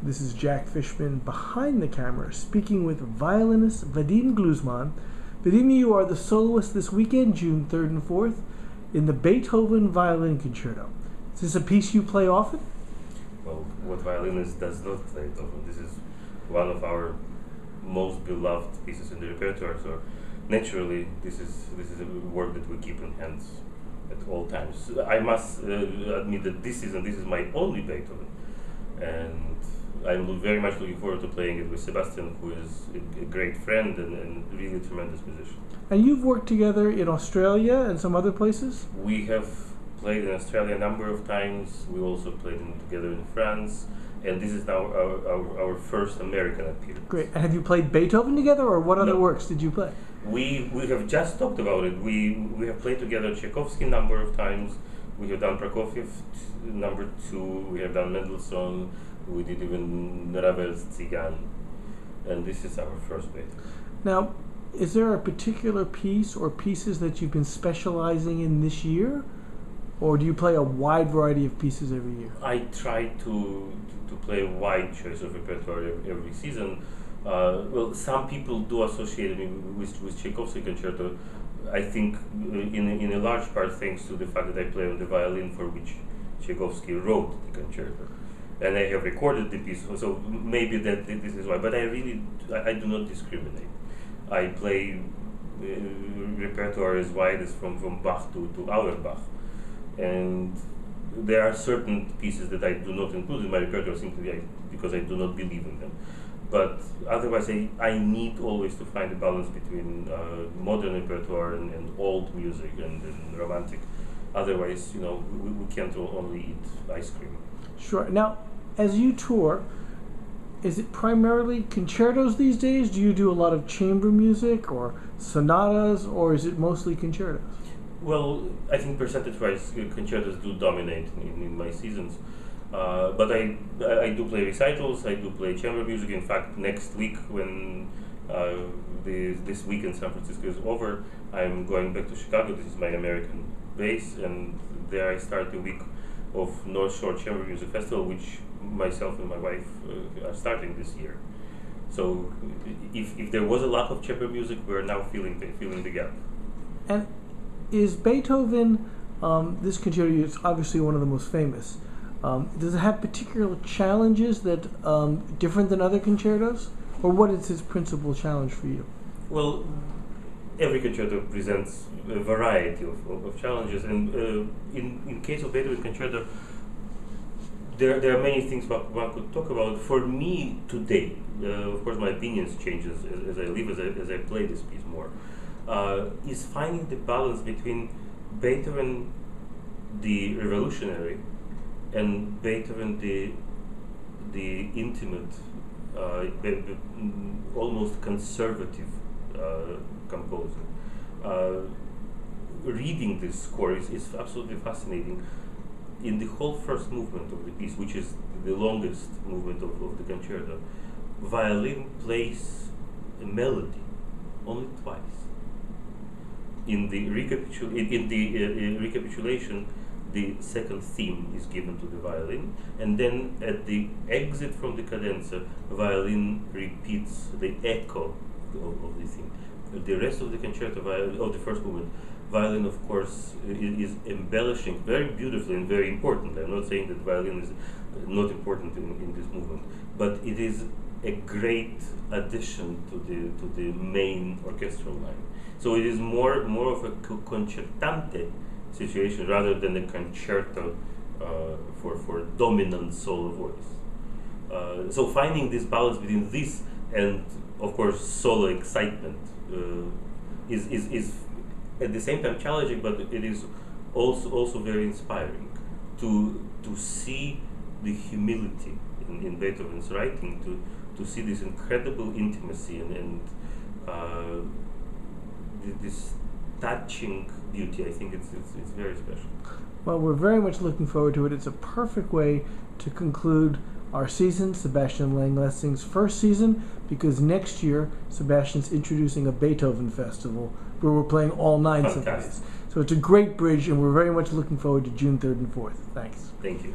This is Jack Fishman behind the camera speaking with violinist Vadim Gluzman. Vadim, you are the soloist this weekend, June 3rd and 4th, in the Beethoven Violin Concerto. Is this a piece you play often? Well, what violinist does not play it often? This is one of our most beloved pieces in the repertoire, so naturally this is a work that we keep in hands at all times. I must admit that this is my only Beethoven, and I'm very much looking forward to playing it with Sebastian, who is a great friend and really a tremendous musician. And you've worked together in Australia and some other places? We have played in Australia a number of times. We also played together in France, and this is now our first American appearance. Great. And have you played Beethoven together, or what other works did you play? We have just talked about it. We have played together Tchaikovsky a number of times. We have done Prokofiev number 2. We have done Mendelssohn. We did even Ravel's Tsigan. And this is our first Beethoven. Now, is there a particular piece or pieces that you've been specializing in this year? Or do you play a wide variety of pieces every year? I try to play a wide choice of repertoire every season. Well, some people do associate me with Tchaikovsky concerto. I think in a large part thanks to the fact that I play on the violin for which Tchaikovsky wrote the concerto. And I have recorded the piece, so maybe this is why. But I do not discriminate. I play repertoire as wide as from Bach to Auerbach. And there are certain pieces that I do not include in my repertoire simply because I do not believe in them. But otherwise, I need always to find a balance between modern repertoire and old music and romantic. Otherwise, we can't only eat ice cream. Sure. Now, as you tour, is it primarily concertos these days? Do you do a lot of chamber music or sonatas, or is it mostly concertos? Well, I think percentage-wise, concertos do dominate in my seasons. But I do play recitals, I do play chamber music. In fact, next week when this week in San Francisco is over, I'm going back to Chicago. This is my American base, and there I start a week of North Shore Chamber Music Festival, which myself and my wife are starting this year. So if there was a lack of chamber music, we're now filling the gap. And is Beethoven, this concerto is obviously one of the most famous. Does it have particular challenges that different than other concertos, or what is his principal challenge for you? Well, every concerto presents a variety of challenges, and in case of Beethoven concerto, there are many things one could talk about. For me today, of course, my opinions change as I live, as I play this piece more. Is finding the balance between Beethoven, the revolutionary, and Beethoven, the intimate, almost conservative composer. Reading this score is absolutely fascinating. In the whole first movement of the piece, which is the longest movement of the concerto, violin plays a melody only twice. In the recapitulation, the second theme is given to the violin, and then at the exit from the cadenza, violin repeats the echo of the theme. The rest of the concerto, of the first movement, violin, of course, is embellishing very beautifully and very importantly. I'm not saying that violin is not important in this movement, but it is a great addition to the main orchestral line. So it is more of a concertante situation rather than a concerto for dominant solo voice. So finding this balance between this and, of course, solo excitement is at the same time challenging, but it is also very inspiring to see the humility in Beethoven's writing, to see this incredible intimacy and this touching beauty. I think it's very special. Well, we're very much looking forward to it. It's a perfect way to conclude our season, Sebastian Lang-Lessing's first season, because next year Sebastian's introducing a Beethoven festival where we're playing all 9 symphonies. So it's a great bridge, and we're very much looking forward to June 3rd and 4th. Thanks. Thank you.